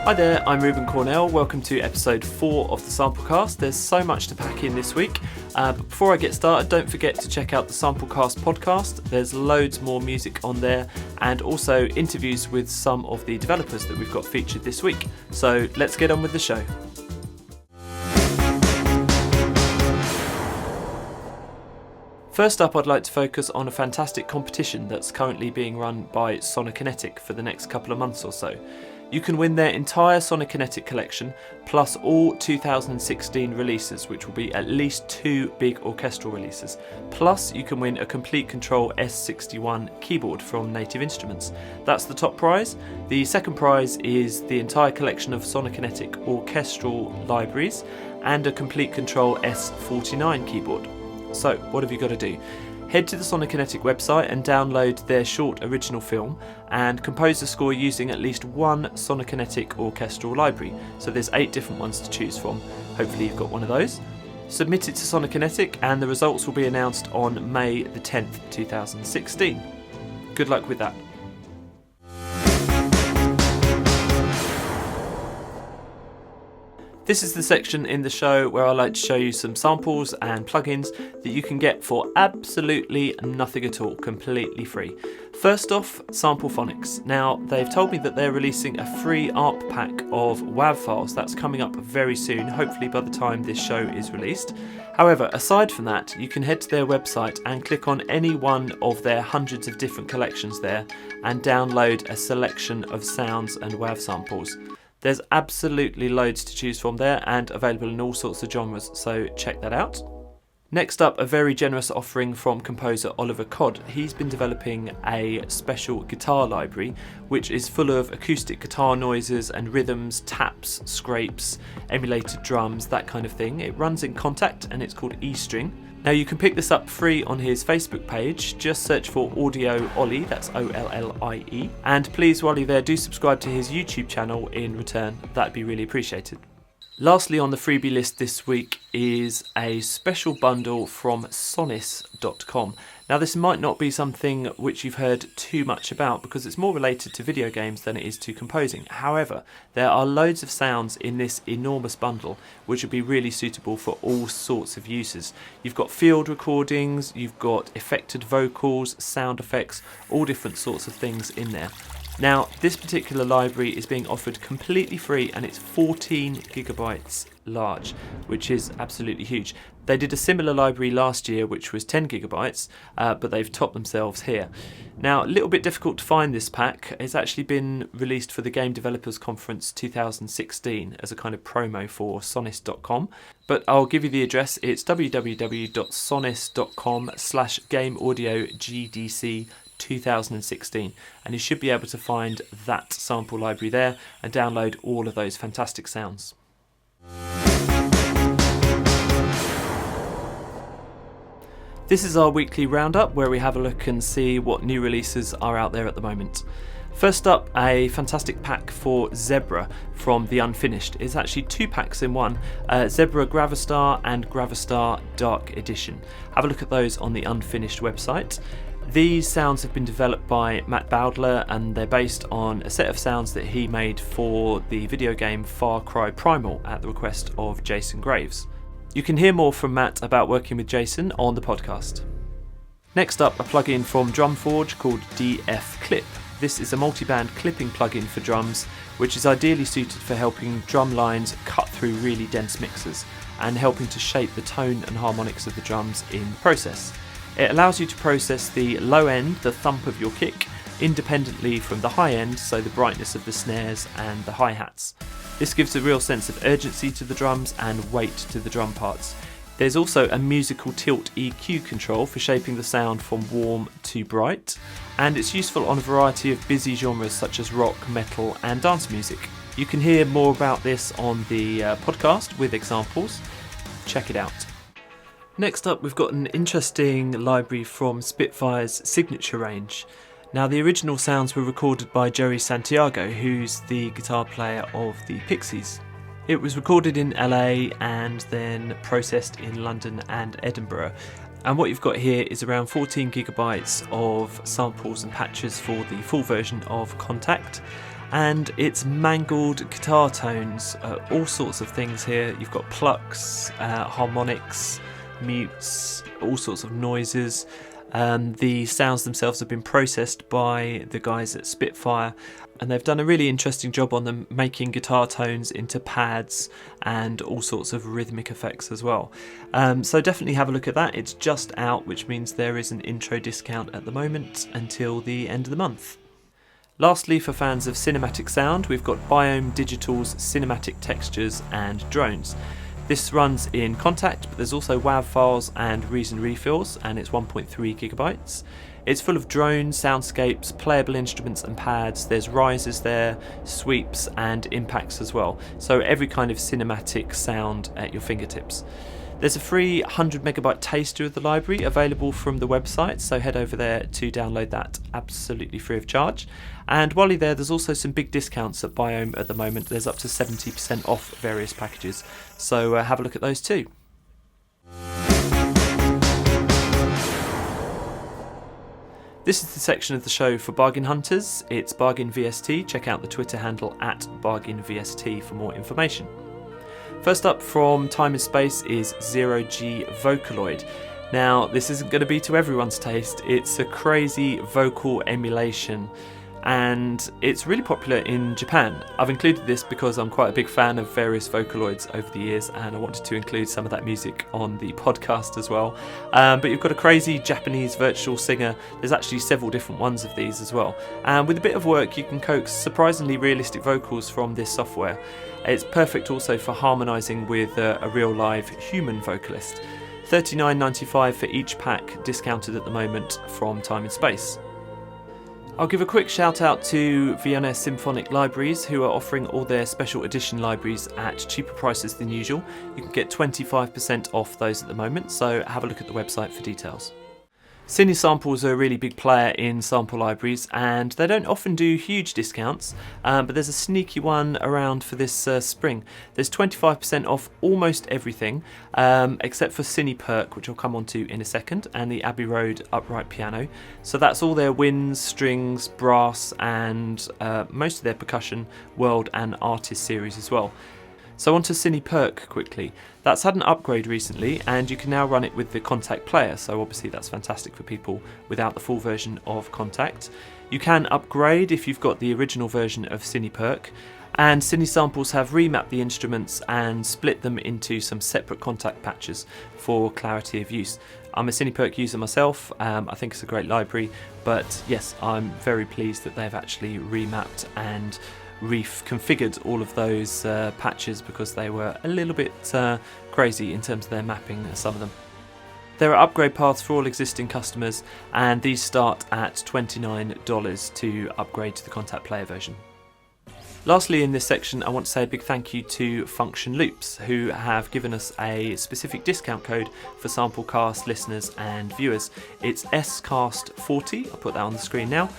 Hi there, I'm Ruben Cornell. Welcome to episode 4 of the Samplecast. There's so much to pack in this week, but before I get started, don't forget to check out the Samplecast podcast. There's loads more music on there and also interviews with some of the developers that we've got featured this week. So let's get on with the show. First up, I'd like to focus on a fantastic competition that's currently being run by Sonokinetic for the next couple of months or so. You can win their entire Sonokinetic collection, plus all 2016 releases, which will be at least 2 big orchestral releases. Plus, you can win a Complete Control S61 keyboard from Native Instruments. That's the top prize. The second prize is the entire collection of Sonokinetic orchestral libraries and a Complete Control S49 keyboard. So, what have you got to do? Head to the Sonokinetic website and download their short original film and compose a score using at least one Sonokinetic orchestral library. So there's 8 different ones to choose from. Hopefully you've got one of those. Submit it to Sonokinetic and the results will be announced on May the 10th, 2016. Good luck with that. This is the section in the show where I like to show you some samples and plugins that you can get for absolutely nothing at all, completely free. First off, Samplephonics. Now, they've told me that they're releasing a free ARP pack of WAV files. That's coming up very soon, hopefully by the time this show is released. However, aside from that, you can head to their website and click on any one of their hundreds of different collections there and download a selection of sounds and WAV samples. There's absolutely loads to choose from there and available in all sorts of genres, so check that out. Next up, a very generous offering from composer Oliver Codd. He's been developing a special guitar library which is full of acoustic guitar noises and rhythms, taps, scrapes, emulated drums, that kind of thing. It runs in Contact and it's called E-String. Now you can pick this up free on his Facebook page, just search for Audio Ollie, that's O-L-L-I-E, and please while you're there do subscribe to his YouTube channel in return, that'd be really appreciated. Lastly on the freebie list this week is a special bundle from Sonniss.com. Now this might not be something which you've heard too much about because it's more related to video games than it is to composing. However, there are loads of sounds in this enormous bundle which would be really suitable for all sorts of uses. You've got field recordings, you've got affected vocals, sound effects, all different sorts of things in there. Now, this particular library is being offered completely free and it's 14 gigabytes large, which is absolutely huge. They did a similar library last year, which was 10 gigabytes, but they've topped themselves here. Now, a little bit difficult to find this pack. It's actually been released for the Game Developers Conference 2016 as a kind of promo for Sonniss.com, but I'll give you the address. It's www.sonniss.com/GameAudioGDC 2016, and you should be able to find that sample library there and download all of those fantastic sounds. This is our weekly roundup where we have a look and see what new releases are out there at the moment. First up, a fantastic pack for Zebra from The Unfinished. It's actually 2 packs in one, Zebra Gravastar and Gravastar Dark Edition. Have a look at those on the Unfinished website. These sounds have been developed by Matt Bowdler and they're based on a set of sounds that he made for the video game Far Cry Primal at the request of Jason Graves. You can hear more from Matt about working with Jason on the podcast. Next up, a plugin from Drumforge called DF Clip. This is a multi-band clipping plugin for drums which is ideally suited for helping drum lines cut through really dense mixes and helping to shape the tone and harmonics of the drums in the process. It allows you to process the low end, the thump of your kick, independently from the high end, so the brightness of the snares and the hi-hats. This gives a real sense of urgency to the drums and weight to the drum parts. There's also a musical tilt EQ control for shaping the sound from warm to bright, and it's useful on a variety of busy genres such as rock, metal and dance music. You can hear more about this on the podcast with examples. Check it out. Next up, we've got an interesting library from Spitfire's signature range. Now, the original sounds were recorded by Joey Santiago, who's the guitar player of the Pixies. It was recorded in LA and then processed in London and Edinburgh. And what you've got here is around 14 gigabytes of samples and patches for the full version of Contact. and it's mangled guitar tones, all sorts of things here. You've got plucks, harmonics, mutes, all sorts of noises. The sounds themselves have been processed by the guys at Spitfire, and they've done a really interesting job on them, making guitar tones into pads and all sorts of rhythmic effects as well. So definitely have a look at that. It's just out, which means there is an intro discount at the moment until the end of the month. Lastly, for fans of cinematic sound, we've got Biome Digital's cinematic textures and drones. This runs in Contact, but there's also WAV files and Reason refills, and it's 1.3 gigabytes. It's full of drones, soundscapes, playable instruments and pads. There's risers there, sweeps and impacts as well. So every kind of cinematic sound at your fingertips. There's a free 100 megabyte taster of the library available from the website, so head over there to download that absolutely free of charge. And while you're there, there's also some big discounts at Biome at the moment. There's up to 70% off various packages, so have a look at those too. This is the section of the show for bargain hunters. It's Bargain VST. Check out the Twitter handle at Bargain VST for more information. First up from Time and Space is Zero G Vocaloid. Now, this isn't going to be to everyone's taste. It's a crazy vocal emulation, and it's really popular in Japan. I've included this because I'm quite a big fan of various Vocaloids over the years, and I wanted to include some of that music on the podcast as well. But you've got a crazy Japanese virtual singer. There's actually several different ones of these as well. And with a bit of work, you can coax surprisingly realistic vocals from this software. It's perfect also for harmonising with a real live human vocalist. $39.95 for each pack, discounted at the moment from Time and Space. I'll give a quick shout out to Vienna Symphonic Libraries, who are offering all their special edition libraries at cheaper prices than usual. You can get 25% off those at the moment, so have a look at the website for details. Cinesamples are a really big player in sample libraries, and they don't often do huge discounts, but there's a sneaky one around for this spring. There's 25% off almost everything, except for CinePerc, which I'll come on to in a second, and the Abbey Road upright piano. So that's all their winds, strings, brass, and most of their percussion, world and artist series as well. So on to CinePerc quickly. That's had an upgrade recently, and you can now run it with the Contact player, so obviously that's fantastic for people without the full version of Contact. You can upgrade if you've got the original version of CinePerc, and Cinesamples have remapped the instruments and split them into some separate Contact patches for clarity of use. I'm a CinePerc user myself. I think it's a great library, but yes, I'm very pleased that they've actually remapped and reconfigured all of those patches, because they were a little bit crazy in terms of their mapping, some of them. There are upgrade paths for all existing customers, and these start at $29 to upgrade to the Contact Player version. Lastly, in this section, I want to say a big thank you to Function Loops, who have given us a specific discount code for Samplecast listeners and viewers. It's SCAST40, I'll put that on the screen now,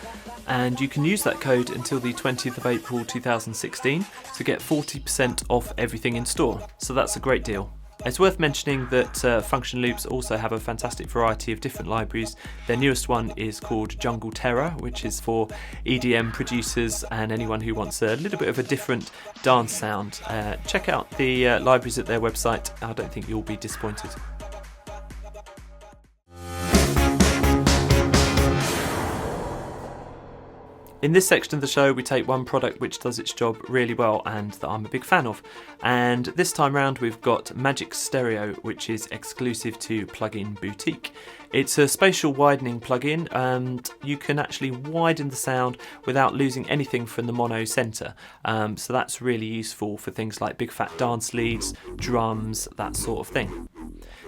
and you can use that code until the 20th of April 2016 to get 40% off everything in store, so that's a great deal. It's worth mentioning that Function Loops also have a fantastic variety of different libraries. Their newest one is called Jungle Terror, which is for EDM producers and anyone who wants a little bit of a different dance sound. Check out the libraries at their website. I don't think you'll be disappointed. In this section of the show, we take one product which does its job really well and that I'm a big fan of. And this time round, we've got Magic Stereo, which is exclusive to Plugin Boutique. It's a spatial widening plugin, and you can actually widen the sound without losing anything from the mono center. So that's really useful for things like big fat dance leads, drums, that sort of thing.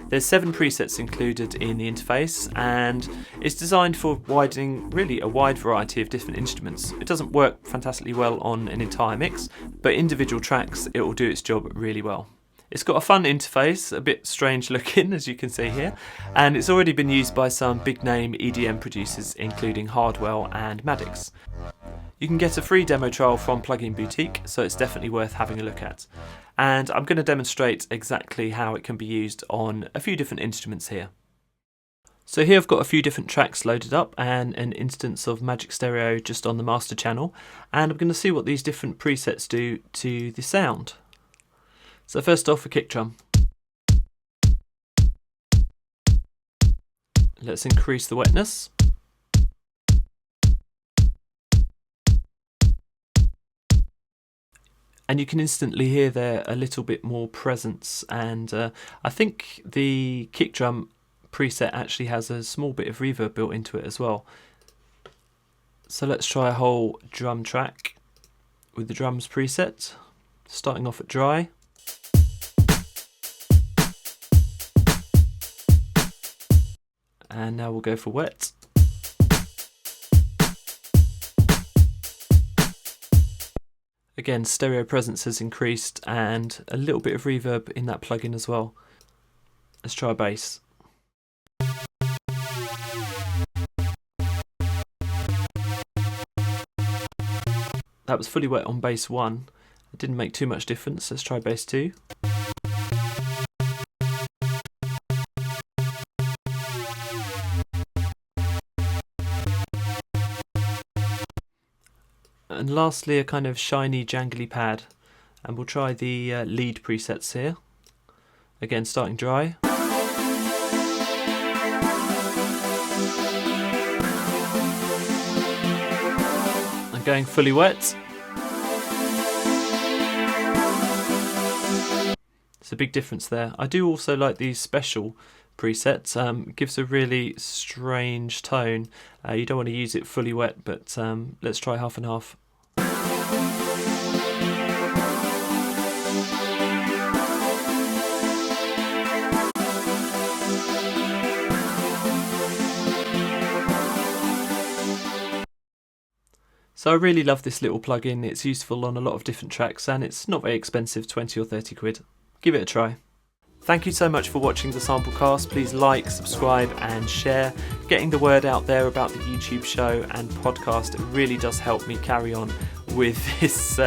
There's 7 presets included in the interface, and it's designed for widening really a wide variety of different instruments. It doesn't work fantastically well on an entire mix, but individual tracks it will do its job really well. It's got a fun interface, a bit strange looking as you can see here, and it's already been used by some big name EDM producers including Hardwell and Maddox. You can get a free demo trial from Plugin Boutique, so it's definitely worth having a look at. And I'm going to demonstrate exactly how it can be used on a few different instruments here. So here I've got a few different tracks loaded up and an instance of Magic Stereo just on the master channel, and I'm going to see what these different presets do to the sound. So first off, a kick drum. Let's increase the wetness. And you can instantly hear there a little bit more presence, and I think the kick drum preset actually has a small bit of reverb built into it as well. So let's try a whole drum track with the drums preset, starting off at dry. And now we'll go for wet. Again, stereo presence has increased and a little bit of reverb in that plugin as well. Let's try bass. That was fully wet on bass 1. It didn't make too much difference. Let's try bass 2. And lastly, a kind of shiny, jangly pad. And we'll try the lead presets here. Again, starting dry. And going fully wet. It's a big difference there. I do also like these special presets. Gives a really strange tone. You don't want to use it fully wet, but let's try half and half. So I really love this little plugin. It's useful on a lot of different tracks and it's not very expensive, 20 or 30 quid. Give it a try. Thank you so much for watching the Samplecast. Please like, subscribe and share. Getting the word out there about the YouTube show and podcast really does help me carry on with this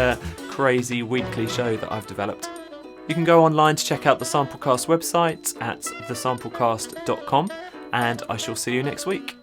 crazy weekly show that I've developed. You can go online to check out the Samplecast website at thesamplecast.com, and I shall see you next week.